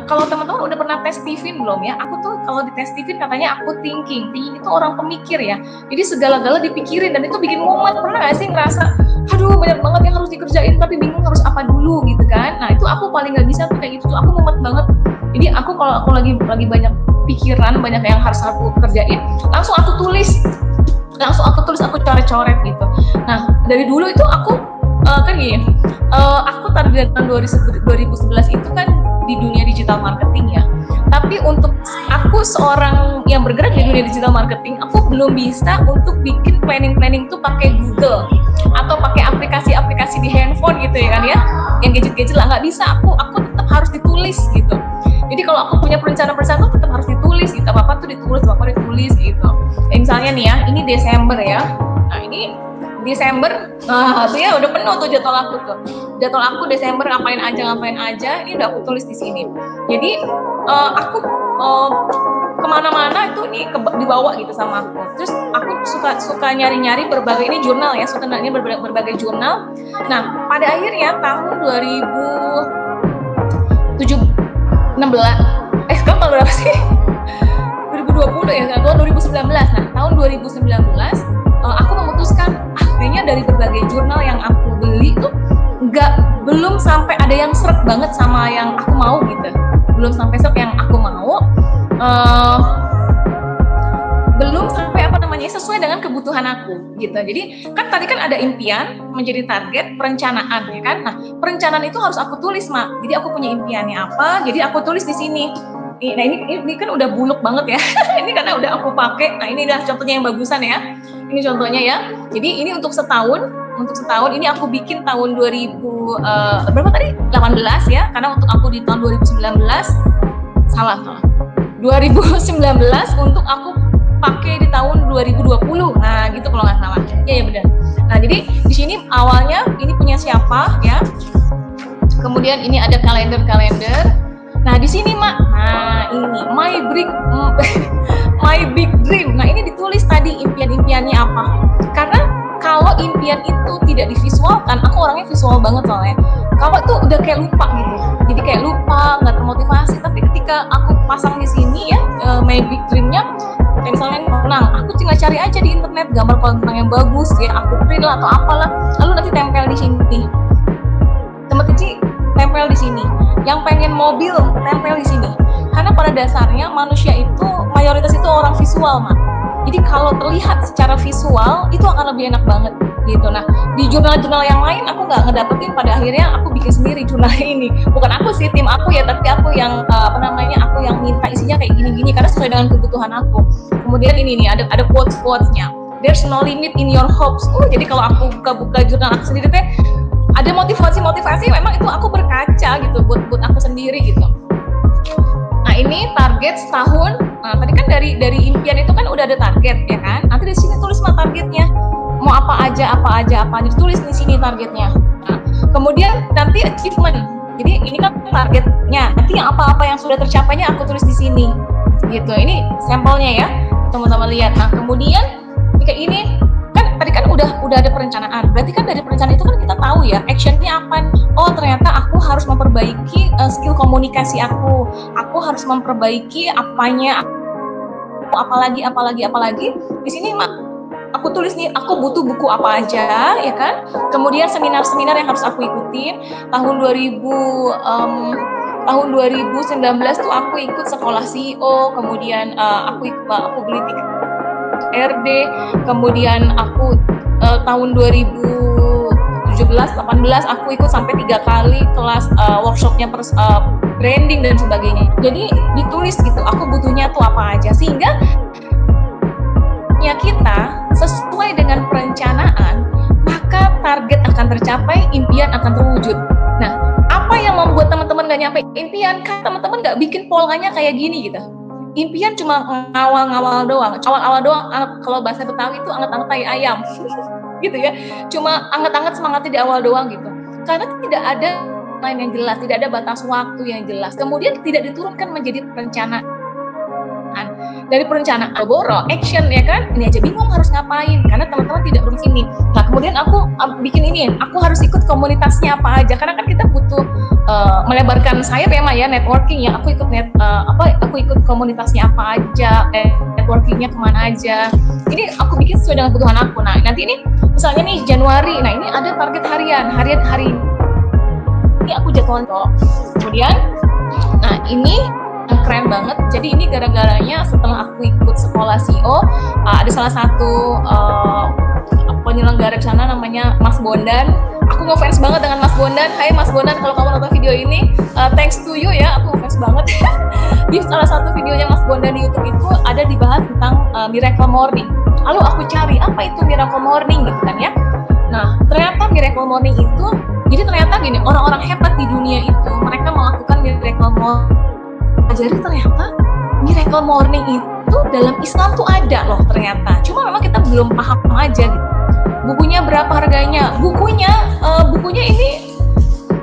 kalau teman-teman udah pernah tes Stephen belum ya? Aku tuh kalau di tes Stephen katanya aku thinking itu orang pemikir ya. Jadi segala-gala dipikirin dan itu bikin mumet. Pernah gak sih ngerasa, aduh banyak banget yang harus dikerjain tapi bingung harus apa dulu gitu kan? Nah itu aku paling nggak bisa tuh kayak gitu tuh, aku mumet banget. Jadi aku kalau aku lagi banyak pikiran, banyak yang harus aku kerjain, langsung aku tulis, aku coret-coret gitu. Nah dari dulu itu aku kan gini, aku target tahun 2011 itu kan di dunia digital marketing ya. Tapi untuk aku seorang yang bergerak di dunia digital marketing, aku belum bisa untuk bikin planning tuh pakai Google atau pakai aplikasi-aplikasi di handphone gitu ya kan ya, yang gadget-gadget lah, nggak bisa. Aku tetap harus ditulis gitu. Jadi kalau aku punya perencanaan tuh tetap harus ditulis gitu, apa tuh ditulis gitu. Misalnya nih ya, ini Desember ya. Nah ini Desember, tuh ya udah penuh tuh jadwal aku tuh. Jadwal aku Desember ngapain aja, ini udah aku tulis di sini. Jadi aku kemana-mana itu nih dibawa gitu sama aku. Terus aku suka nyari-nyari berbagai ini jurnal ya, suka nyari berbagai jurnal. Nah pada akhirnya tahun 2016, sekarang tahun berapa sih? 2020 ya, tahun 2019. Nah tahun 2019 aku memutuskan kayaknya dari berbagai jurnal yang aku beli tuh belum sampai ada yang seret banget sama yang aku mau gitu, belum sampai seret yang aku mau, belum sampai sesuai dengan kebutuhan aku gitu. Jadi kan tadi kan ada impian, menjadi target, perencanaan ya kan. Nah perencanaan itu harus aku tulis Mak. Jadi aku punya impiannya apa, jadi aku tulis di sini. Nah ini kan udah buluk banget ya. Ini karena udah aku pakai. Nah ini adalah contohnya yang bagusan ya. Ini contohnya ya. Jadi ini untuk setahun ini aku bikin tahun 2000 berapa tadi? 18 ya. Karena untuk aku di tahun 2019 salah. 2019 untuk aku pakai di tahun 2020. Nah, gitu kalau nggak salah. Ya benar. Nah, jadi di sini awalnya ini punya siapa ya? Kemudian ini ada kalender. Nah, di sini Mak. Nah, ini my big dream. Nah, ini ditulis tadi impian-impiannya apa. Karena kalau impian itu tidak divisualkan, aku orangnya visual banget soalnya. Kalau tuh udah kayak lupa gitu. Jadi kayak lupa, nggak termotivasi. Tapi ketika aku pasang di sini ya, my big dream-nya, kayak misalnya renang, aku tinggal cari aja di internet gambar kolam renang yang bagus, ya aku print lah atau apalah, lalu nanti tempel di sini. Teman kecil tempel di sini. Yang pengen mobil tempel di sini. Karena pada dasarnya manusia itu mayoritas itu orang visual, Mak. Jadi kalau terlihat secara visual itu akan lebih enak banget gitu. Nah di jurnal-jurnal yang lain aku nggak ngedapetin, pada akhirnya aku bikin sendiri jurnal ini. Bukan aku sih, tim aku ya, tapi aku yang aku yang minta isinya kayak gini-gini karena sesuai dengan kebutuhan aku. Kemudian ini nih ada quotes-quotesnya. There's no limit in your hopes. Jadi kalau aku buka jurnal aku sendiri teh ada motivasi memang itu aku berkaca gitu buat aku sendiri gitu. Nah ini target setahun. Nah tadi kan dari impian itu kan udah ada target ya kan. Nanti di sini tulis mah targetnya mau apa aja ditulis di sini targetnya. Nah, kemudian nanti achievement. Jadi ini kan targetnya. Nanti yang apa-apa yang sudah tercapainya aku tulis di sini. Gitu. Ini sampelnya ya teman-teman lihat. Nah kemudian kayak ini kan tadi kan udah ada perencanaan. Berarti kan dari perencanaan itu kan kita tahu ya actionnya apa. Oh ternyata aku harus memperbaiki skill komunikasi aku. Aku harus memperbaiki apanya. Apalagi. Di sini Mak, aku tulis nih aku butuh buku apa aja ya kan. Kemudian seminar-seminar yang harus aku ikutin. Tahun 2019 tuh aku ikut sekolah CEO. Kemudian aku beli tiket RD, kemudian aku tahun 2017-18 aku ikut sampai 3 kali kelas workshopnya branding dan sebagainya. Jadi ditulis gitu, aku butuhnya tuh apa aja, sehingga ya kita sesuai dengan perencanaan, maka target akan tercapai, impian akan terwujud. Nah, apa yang membuat teman-teman gak nyampe impian? Kan teman-teman gak bikin polanya kayak gini gitu. Impian cuma ngawal-ngawal doang. Awal-awal doang, kalau bahasa Betawi itu anget-anget tai ayam. Gitu ya. Cuma anget-anget semangatnya di awal doang gitu. Karena tidak ada lain yang jelas, tidak ada batas waktu yang jelas. Kemudian tidak diturunkan menjadi perencanaan. Dari perencanaan boro action ya kan, ini aja bingung harus ngapain karena teman-teman tidak urus ini. Nah kemudian aku bikin ini, aku harus ikut komunitasnya apa aja karena kan kita butuh melebarkan sayap ya Maya, networking ya. Aku ikut aku ikut komunitasnya apa aja, networkingnya kemana aja. Ini aku bikin sesuai dengan kebutuhan aku. Nah nanti ini misalnya nih Januari, nah ini ada target harian hari ini aku jadwalin kok. Kemudian, nah ini keren banget. Jadi ini gara-garanya setelah aku ikut sekolah CEO, ada salah satu penyelenggara di sana namanya Mas Bondan. Aku ngefans banget dengan Mas Bondan. Hai Mas Bondan, kalau kamu nonton video ini, thanks to you ya, aku ngefans banget. Di salah satu videonya Mas Bondan di YouTube itu ada dibahas tentang Miracle Morning. Lalu aku cari apa itu Miracle Morning gitu kan ya. Nah ternyata Miracle Morning itu, jadi ternyata gini, orang-orang hebat di dunia itu mereka melakukan Miracle Morning. Jadi ternyata Miracle Morning itu dalam Islam tuh ada loh ternyata. Cuma memang kita belum paham aja gitu. Bukunya berapa harganya? Bukunya ini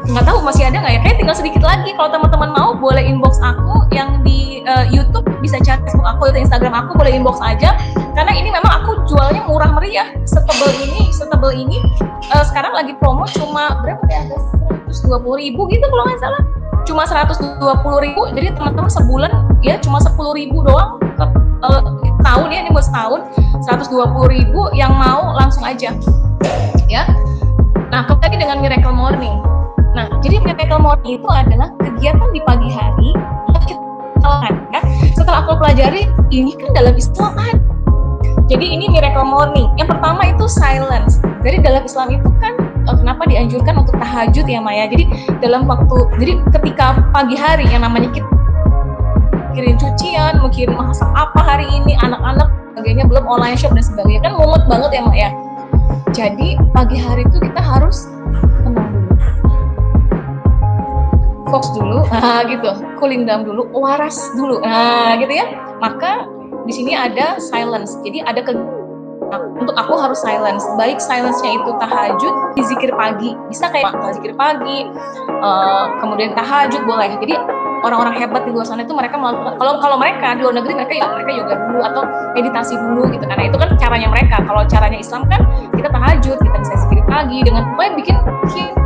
nggak tahu masih ada nggak ya? Kayak tinggal sedikit lagi. Kalau teman-teman mau boleh inbox aku yang di YouTube, bisa chat Facebook aku atau Instagram aku, boleh inbox aja. Karena ini memang aku jualnya murah meriah. Setebel ini sekarang lagi promo cuma berapa ya? 120.000 gitu kalau nggak salah. Cuma 120.000, jadi teman-teman sebulan ya cuma 10.000 doang tahun ya, ini buat setahun 120.000, yang mau langsung aja ya. Nah kembali dengan Miracle Morning. Nah jadi Miracle Morning itu adalah kegiatan di pagi hari yang kita lakukan ya. Setelah aku pelajari ini kan dalam Islam ada. Jadi ini Miracle Morning. Yang pertama itu silence. Jadi dalam Islam itu kan kenapa dianjurkan untuk tahajud ya Maya. Jadi dalam jadi ketika pagi hari yang namanya kita mikirin cucian, mikirin masak apa hari ini, anak-anak sebagainya, belum online shop dan sebagainya, kan mumet banget ya Maya. Jadi pagi hari itu kita harus tenang dulu, fokus dulu, gitu, cooling down dulu, waras dulu, gitu ya. Maka di sini ada silence. Jadi ada untuk aku harus silence. Baik silence-nya itu tahajud, di zikir pagi. Bisa kayak zikir pagi, kemudian tahajud boleh. Jadi orang-orang hebat di luar sana itu mereka melakukan, kalau mereka di luar negeri mereka yoga dulu atau meditasi dulu gitu. Karena itu kan caranya mereka. Kalau caranya Islam kan kita tahajud, kita bisa zikir pagi dengan pokoknya bikin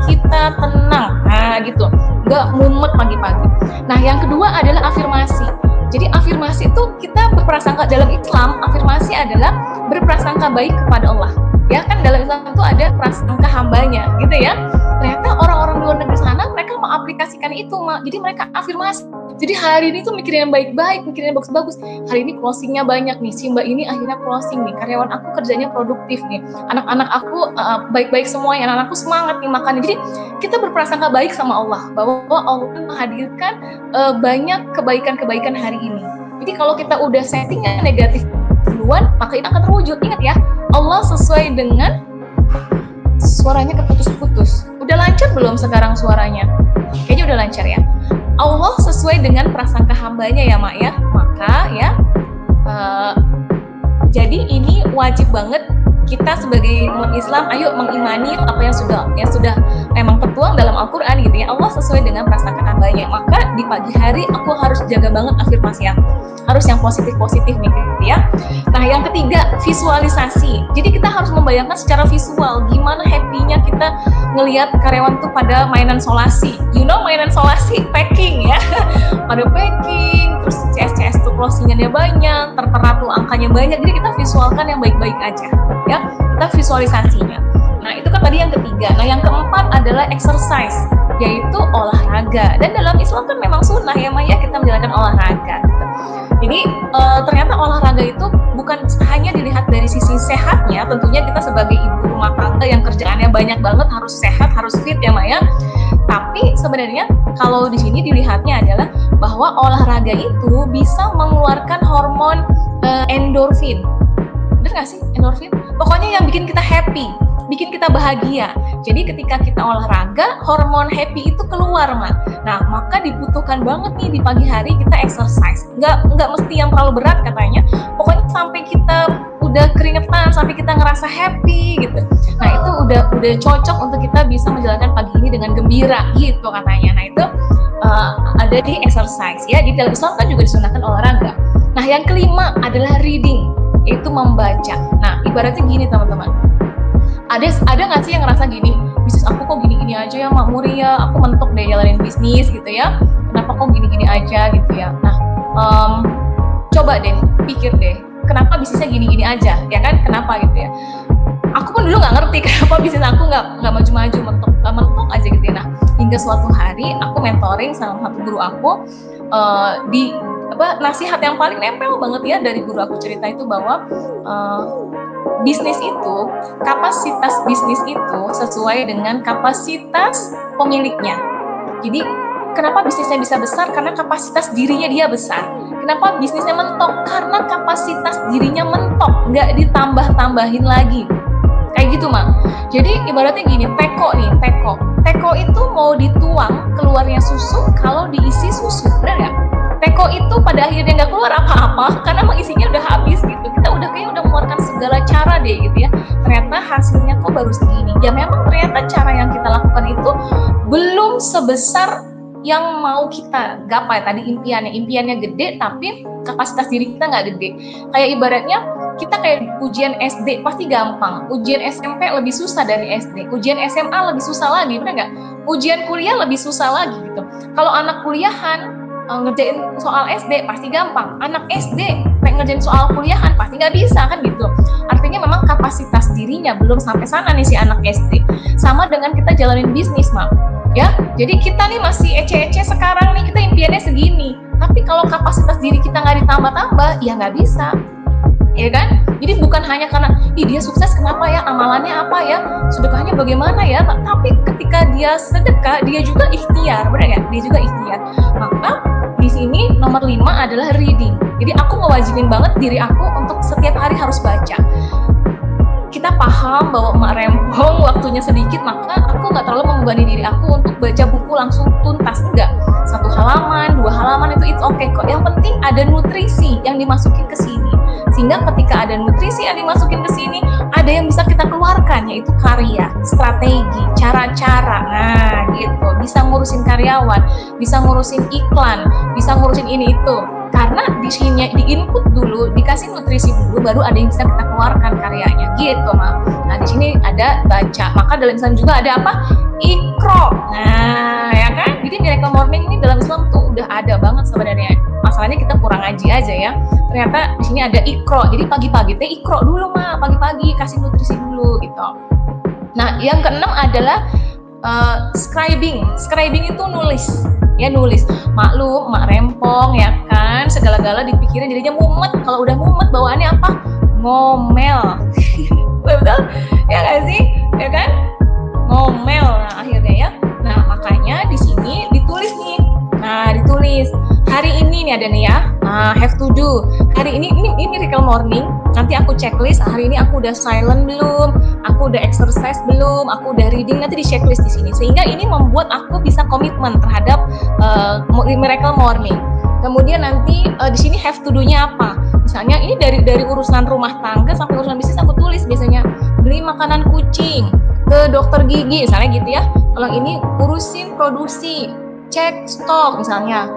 kita tenang. Nah, gitu. Nggak mumet pagi-pagi. Nah, yang kedua adalah afirmasi. Jadi afirmasi itu kita berprasangka, dalam Islam afirmasi adalah berprasangka baik kepada Allah. Ya kan dalam Islam itu ada prasangka hambanya gitu ya. Ternyata orang-orang di luar negeri sana mereka mengaplikasikan itu, jadi mereka afirmasi. Jadi hari ini tuh mikirin yang baik-baik, mikirin yang bagus-bagus. Hari ini closingnya banyak nih, si mbak ini akhirnya closing nih, karyawan aku kerjanya produktif nih, anak-anak aku baik-baik semuanya, anak-anakku semangat nih makan. Jadi kita berprasangka baik sama Allah, bahwa Allah menghadirkan banyak kebaikan-kebaikan hari ini. Jadi kalau kita udah settingnya negatif duluan, maka itu akan terwujud. Ingat ya, Allah sesuai dengan suaranya keputus-putus. Udah lancar belum sekarang suaranya? Kayaknya udah lancar ya. Allah sesuai dengan prasangka hambanya ya Mak ya. Maka ya, jadi ini wajib banget kita sebagai umat Islam, ayo mengimani apa yang sudah memang tertuang dalam Al-Quran gitu ya. Allah sesuai dengan prasangka hambanya. Maka di pagi hari aku harus jaga banget afirmasi aku. Harus yang positif-positif nih gitu ya. Nah yang ketiga, visualisasi. Jadi kita harus membayangkan secara visual gimana happy-nya kita ngelihat karyawan tuh pada mainan solasi. You know mainan solasi, packing ya. Pada packing, terus CS tuh closing-nya banyak, tertera tuh angkanya banyak. Jadi kita visualkan yang baik-baik aja ya. Kita visualisasinya. Nah itu kan tadi yang ketiga. Nah yang keempat adalah exercise, yaitu olahraga. Dan dalam Islam kan memang sunnah ya Maya kita menjalankan olahraga gitu. Jadi ternyata olahraga itu bukan hanya dilihat dari sisi sehatnya, tentunya kita sebagai ibu rumah tangga yang kerjaannya banyak banget harus sehat, harus fit ya Maya. Tapi sebenarnya kalau di sini dilihatnya adalah bahwa olahraga itu bisa mengeluarkan hormon endorfin. Bener nggak sih endorfin? Pokoknya yang bikin kita happy, bikin kita bahagia. Jadi ketika kita olahraga, hormon happy itu keluar, Nah, maka dibutuhkan banget nih di pagi hari kita exercise. Nggak mesti yang terlalu berat katanya. Pokoknya sampai kita udah keringetan, sampai kita ngerasa happy gitu. Nah, itu udah cocok untuk kita bisa menjalankan pagi ini dengan gembira gitu katanya. Nah, itu ada di exercise ya. Di dalam Islam kan juga disunahkan olahraga. Nah, yang kelima adalah reading, yaitu membaca. Nah, ibaratnya gini teman-teman. Ada nggak sih yang ngerasa gini, bisnis aku kok gini-gini aja ya Mak Muri ya, aku mentok deh jalanin bisnis gitu ya, kenapa kok gini-gini aja gitu ya. Nah coba deh pikir deh, kenapa bisnisnya gini-gini aja ya kan, kenapa gitu ya. Aku pun dulu nggak ngerti kenapa bisnis aku nggak maju-maju, mentok aja gitu ya. Nah hingga suatu hari aku mentoring sama satu guru aku, di nasihat yang paling nempel banget ya dari guru aku cerita itu bahwa bisnis itu, kapasitas bisnis itu sesuai dengan kapasitas pemiliknya. Jadi kenapa bisnisnya bisa besar? Karena kapasitas dirinya dia besar. Kenapa bisnisnya mentok? Karena kapasitas dirinya mentok, nggak ditambah-tambahin lagi. Kayak gitu Mak. Jadi ibaratnya gini, teko itu mau dituang keluarnya susu kalau diisi susu, benar nggak? Teko itu pada akhirnya nggak keluar apa-apa karena emang isinya udah habis gitu. Kita udah mengeluarkan segala cara deh gitu ya. Ternyata hasilnya kok baru segini. Ya memang ternyata cara yang kita lakukan itu belum sebesar yang mau kita gapai. Tadi impiannya gede tapi kapasitas diri kita nggak gede. Kayak ibaratnya kita kayak ujian SD pasti gampang, ujian SMP lebih susah dari SD, ujian SMA lebih susah lagi, benar nggak? Ujian kuliah lebih susah lagi gitu. Kalau anak kuliahan ngerjain soal SD pasti gampang, anak SD ngerjain soal kuliahan pasti nggak bisa kan gitu. Artinya memang kapasitas dirinya belum sampai sana nih si anak SD. Sama dengan kita jalanin bisnis Mak, ya. Jadi kita nih masih ece-ece sekarang nih, kita impiannya segini, tapi kalau kapasitas diri kita nggak ditambah-tambah ya nggak bisa. Ya kan? Jadi bukan hanya karena dia sukses kenapa ya, amalannya apa ya, sedekahnya bagaimana ya, tapi ketika dia sedekah dia juga ikhtiar, benar ya? Dia juga ikhtiar. Maka di sini nomor 5 adalah reading. Jadi aku ngewajibin banget diri aku untuk setiap hari harus baca. Kita paham bahwa emak rempong waktunya sedikit, maka aku nggak terlalu membebani diri aku untuk baca buku langsung tuntas, enggak. 1 halaman, 2 halaman itu it's okay kok. Yang penting ada nutrisi yang dimasukin ke sini. Sehingga ketika ada nutrisi yang dimasukin ke sini, ada yang bisa kita keluarkan, yaitu karya, strategi, cara-cara. Nah, gitu. Bisa ngurusin karyawan, bisa ngurusin iklan, bisa ngurusin ini itu. Karena di sini di input dulu, dikasih nutrisi dulu, baru ada yang bisa kita keluarkan karyanya, gitu Mak. Nah, di sini ada baca. Maka dalam Islam juga ada apa? Iqra. Nah, ya kan? Jadi Miracle Morning ini dalam Islam tuh udah ada banget sebenarnya. Masalahnya kita kurang ngaji aja ya. Ternyata di sini ada Iqra. Jadi pagi-pagi teh Iqra dulu Mak, pagi-pagi kasih nutrisi dulu gitu. Nah, yang keenam adalah scribing. Scribing itu nulis. Ya nulis. Maklum, mak rempong ya kan, segala-gala dipikirin jadinya mumet. Kalau udah mumet bawaannya apa? Ngomel. Betul? Ya nggak sih? Ya kan? Ngomel. Nah, akhirnya ya. Nah, makanya di sini ditulis nih. Nah, ditulis. Hari ini nih ada nih ya. Have to do. Hari ini Miracle Morning. Nanti aku checklist. Hari ini aku udah silent belum? Aku udah exercise belum? Aku udah reading? Nanti di checklist di sini. Sehingga ini membuat aku bisa komitmen terhadap Miracle Morning. Kemudian nanti di sini have to do-nya apa? Misalnya ini dari urusan rumah tangga sampai urusan bisnis aku tulis biasanya. Beli makanan kucing, ke dokter gigi misalnya gitu ya. Kalau ini urusin produksi, cek stok misalnya,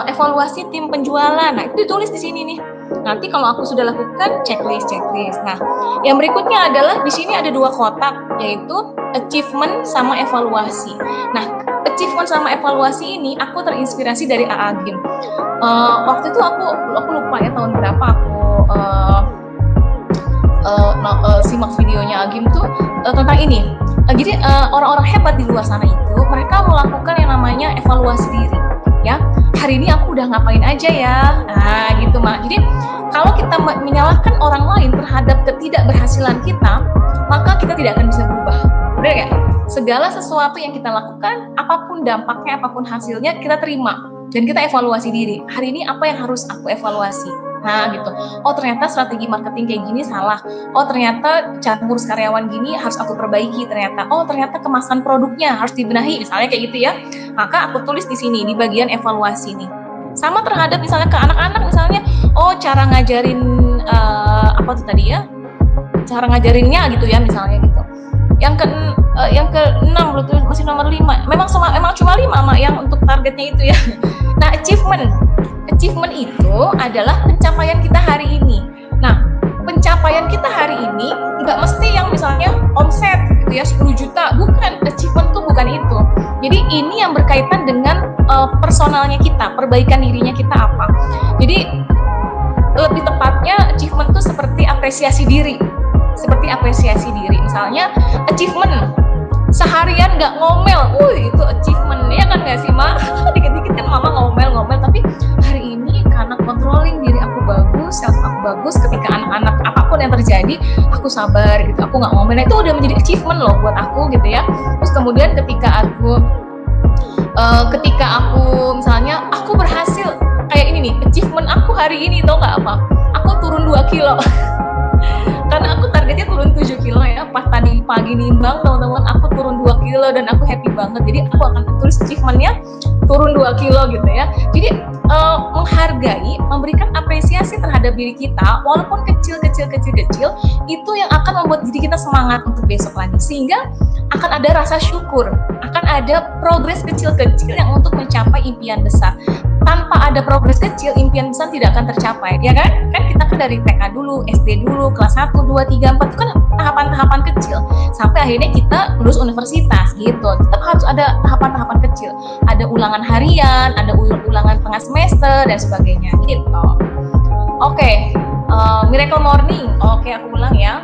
evaluasi tim penjualan. Nah, itu ditulis di sini nih. Nanti kalau aku sudah lakukan checklist. Nah, yang berikutnya adalah di sini ada 2 kotak, yaitu achievement sama evaluasi. Nah, achievement sama evaluasi ini aku terinspirasi dari A.A. Gym. Waktu itu aku lupa ya tahun berapa aku simak videonya A.A. Gym tuh tentang ini. Jadi orang-orang hebat di luar sana itu mereka melakukan yang namanya evaluasi diri. Ya, hari ini aku udah ngapain aja ya, nah gitu Mak. Jadi kalau kita menyalahkan orang lain terhadap ketidakberhasilan kita, maka kita tidak akan bisa berubah, benar ya? Segala sesuatu yang kita lakukan, apapun dampaknya, apapun hasilnya, kita terima dan kita evaluasi diri. Hari ini apa yang harus aku evaluasi? Nah gitu. Oh ternyata strategi marketing kayak gini salah. Oh ternyata cara ngurus karyawan gini harus aku perbaiki ternyata. Oh ternyata kemasan produknya harus dibenahi misalnya kayak gitu ya. Maka aku tulis di sini di bagian evaluasi nih. Sama terhadap misalnya ke anak-anak misalnya, oh cara ngajarin apa tuh tadi ya? Cara ngajarinnya gitu ya misalnya gitu. Yang ke-6 masih nomor 5. Memang cuma 5 Mak yang untuk targetnya itu ya. Nah, achievement itu adalah pencapaian kita hari ini. Nah, pencapaian kita hari ini nggak mesti yang misalnya omset gitu ya 10 juta, bukan. Achievement tuh bukan itu. Jadi ini yang berkaitan dengan personalnya kita, perbaikan dirinya kita apa. Jadi lebih tepatnya achievement tuh seperti apresiasi diri. Seperti apresiasi diri. Misalnya achievement seharian nggak ngomel, itu achievement ya kan nggak sih Ma? Dikit-dikit kan Mama ngomel-ngomel, tapi hari ini karena controlling diri aku bagus, self aku bagus, ketika anak-anak apapun yang terjadi aku sabar gitu, aku nggak ngomel. Nah, itu udah menjadi achievement loh buat aku gitu ya. Terus kemudian ketika aku misalnya aku berhasil kayak ini nih, achievement aku hari ini tau nggak apa? Aku turun 2 kilo. Karena aku targetnya turun 7 kilo ya, pas tadi pagi nimbang teman-teman, aku turun 2 kilo dan aku happy banget. Jadi aku akan tulis achievementnya turun 2 kilo gitu ya. Jadi menghargai, memberikan apresiasi terhadap diri kita, walaupun kecil, itu yang akan membuat diri kita semangat untuk besok lagi. Sehingga akan ada rasa syukur, akan ada progres kecil-kecil yang untuk mencapai impian besar. Tanpa ada progres kecil, impian besar tidak akan tercapai, ya kan? Kan kita kan dari TK dulu, SD dulu, kelas 1, 2, 3, 4, itu kan tahapan-tahapan kecil. Sampai akhirnya kita lulus universitas, gitu. Tetap harus ada tahapan-tahapan kecil. Ada ulangan harian, ada ulangan tengah semester, dan sebagainya, gitu. Oke, Miracle Morning. Oke, aku ulang ya.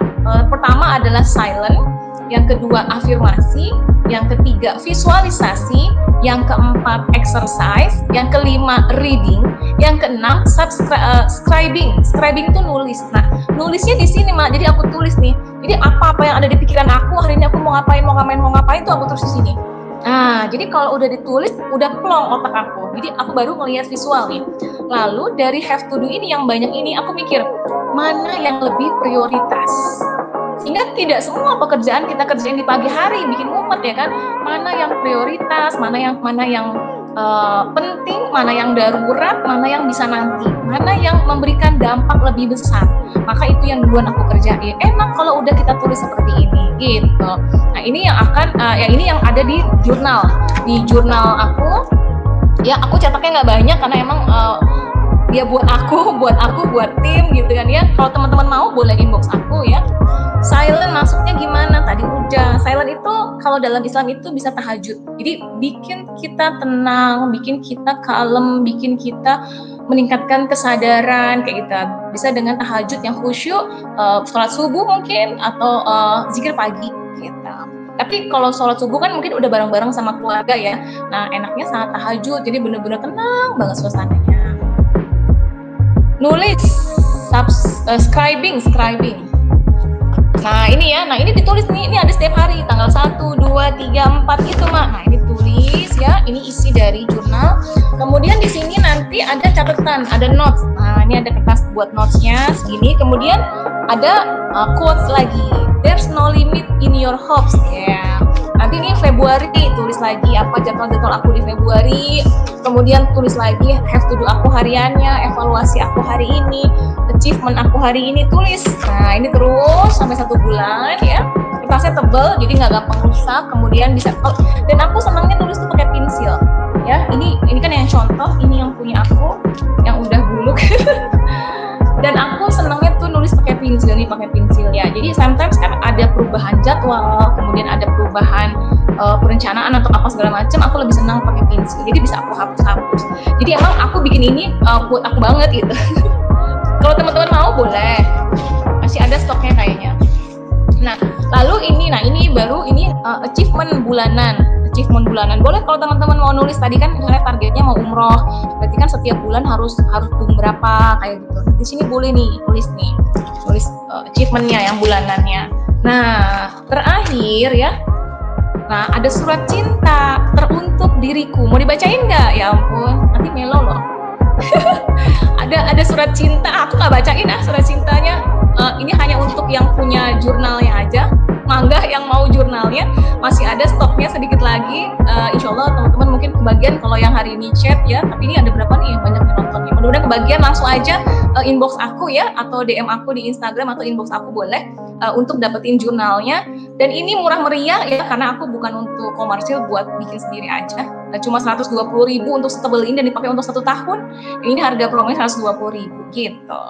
Pertama adalah silent, yang kedua afirmasi, yang ketiga visualisasi, yang keempat exercise, yang kelima reading, yang keenam scribing. Scribing itu nulis. Nah, nulisnya di sini Mak. Jadi aku tulis nih. Jadi apa-apa yang ada di pikiran aku hari ini, aku mau ngapain itu aku tulis di sini. Nah, jadi kalau udah ditulis, udah plong otak aku. Jadi aku baru ngelihat visual nih. Lalu dari have to do ini yang banyak ini, aku mikir mana yang lebih prioritas. Sehingga tidak semua pekerjaan kita kerjain di pagi hari, bikin mumet ya kan. Mana yang prioritas, mana yang penting, mana yang darurat, mana yang bisa nanti, mana yang memberikan dampak lebih besar. Maka itu yang duluan aku kerjain. Enak kalau udah kita tulis seperti ini, gitu. Nah ini yang ini yang ada di jurnal. Di jurnal aku, ya aku cetaknya nggak banyak karena emang dia buat tim gitu kan ya. Kalau teman-teman mau boleh inbox aku ya. Silent maksudnya gimana? Tadi udah. Silent itu kalau dalam Islam itu bisa tahajud. Jadi bikin kita tenang, bikin kita kalem, bikin kita meningkatkan kesadaran kayak gitu. Bisa dengan tahajud yang khusyuk, sholat subuh mungkin atau zikir pagi gitu. Tapi kalau sholat subuh kan mungkin udah bareng-bareng sama keluarga ya. Nah enaknya saat tahajud, jadi bener-bener tenang banget suasananya. Nulis, scribing. Nah ini ya, ini ditulis nih, ini ada setiap hari, tanggal 1, 2, 3, 4 gitu Mak. Nah ini tulis ya, ini isi dari jurnal. Kemudian di sini nanti ada catatan, ada notes. Nah ini ada kertas buat notesnya segini. Kemudian ada quotes lagi, there's no limit in your hopes ya. Nanti ini Februari, tulis lagi apa jadwal-jadwal aku di Februari. Kemudian tulis lagi have to do aku hariannya, evaluasi aku hari ini, achievement aku hari ini, tulis. Nah ini terus sampai 1 bulan ya. Kertasnya tebel jadi nggak gampang rusak. Kemudian bisa, dan aku senangnya nulis tuh pakai pensil ya. Ini kan yang contoh, ini yang punya aku yang udah buluk. Dan aku senangnya tuh nulis pakai pensil ya. Jadi sometimes kan ada perubahan jadwal, kemudian ada perubahan perencanaan atau apa segala macam, aku lebih senang pakai pensil. Jadi bisa aku hapus. Jadi emang aku bikin ini buat aku banget gitu. Kalau teman-teman mau boleh, masih ada stoknya kayaknya. Nah, lalu ini achievement bulanan. Boleh kalau teman-teman mau nulis, tadi kan misalnya targetnya mau umroh, berarti kan setiap bulan harus berapa kayak gitu. Di sini boleh nih tulis achievementnya yang bulanannya. Nah, terakhir ya. Nah, ada surat cinta teruntuk diriku. Mau dibacain nggak? Ya ampun, nanti melo loh. ada surat cinta. Aku nggak bacain surat cintanya. Ini hanya untuk yang punya jurnalnya aja. Mangga yang mau jurnalnya, masih ada stoknya sedikit lagi. Insya Allah teman-teman mungkin kebagian kalau yang hari ini chat ya. Tapi ini ada berapa nih yang banyak yang nonton nih. Mudah-mudahan kebagian, langsung aja inbox aku ya, atau DM aku di Instagram atau inbox aku boleh untuk dapetin jurnalnya. Dan ini murah meriah ya, karena aku bukan untuk komersil, buat bikin sendiri aja. Cuma 120.000 untuk setebel ini dan dipakai untuk 1 tahun. Ini harga promonya 120.000 gitu.